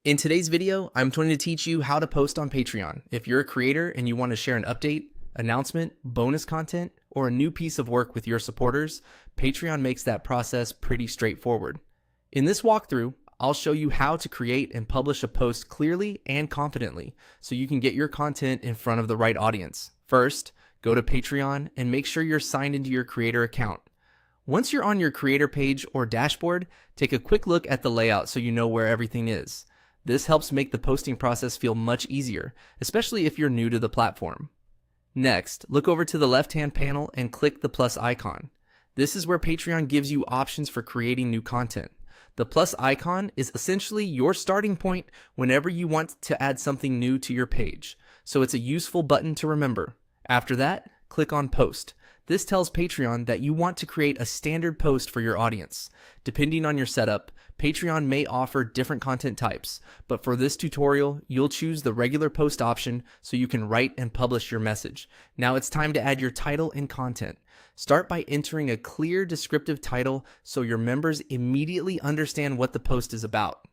In today's video, I'm going to teach you how to post on Patreon. If you're a creator and you want to share an update, announcement, bonus content, or a new piece of work with your supporters, Patreon makes that process pretty straightforward. In this walkthrough, I'll show you how to create and publish a post clearly and confidently so you can get your content in front of the right audience. First, go to Patreon and make sure you're signed into your creator account. Once you're on your creator page or dashboard, take a quick look at the layout so you know where everything is. This helps make the posting process feel much easier, especially if you're new to the platform. Next, look over to the left-hand panel and click the plus icon. This is where Patreon gives you options for creating new content. The plus icon is essentially your starting point whenever you want to add something new to your page, so it's a useful button to remember. After that, click on Post. This tells Patreon that you want to create a standard post for your audience. Depending on your setup, Patreon may offer different content types, but for this tutorial, you'll choose the regular post option so you can write and publish your message. Now it's time to add your title and content. Start by entering a clear descriptive title so your members immediately understand what the post is about.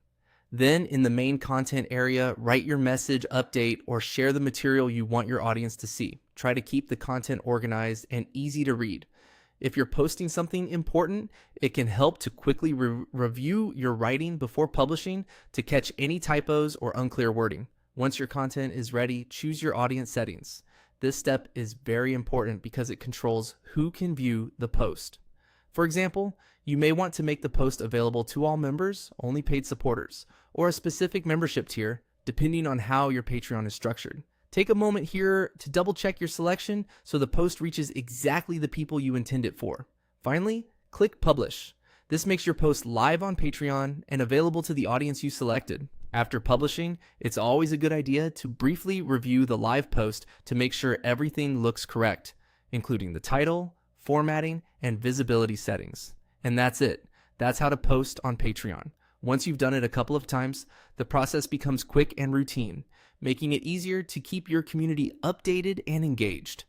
Then in the main content area, write your message, update, or share the material you want your audience to see. Try to keep the content organized and easy to read. If you're posting something important, it can help to quickly review your writing before publishing to catch any typos or unclear wording. Once your content is ready, choose your audience settings. This step is very important because it controls who can view the post. For example, you may want to make the post available to all members, only paid supporters, or a specific membership tier, depending on how your Patreon is structured. Take a moment here to double check your selection so the post reaches exactly the people you intend it for. Finally, click Publish. This makes your post live on Patreon and available to the audience you selected. After publishing, it's always a good idea to briefly review the live post to make sure everything looks correct, including the title, formatting, and visibility settings. And that's it. That's how to post on Patreon. Once you've done it a couple of times, the process becomes quick and routine, making it easier to keep your community updated and engaged.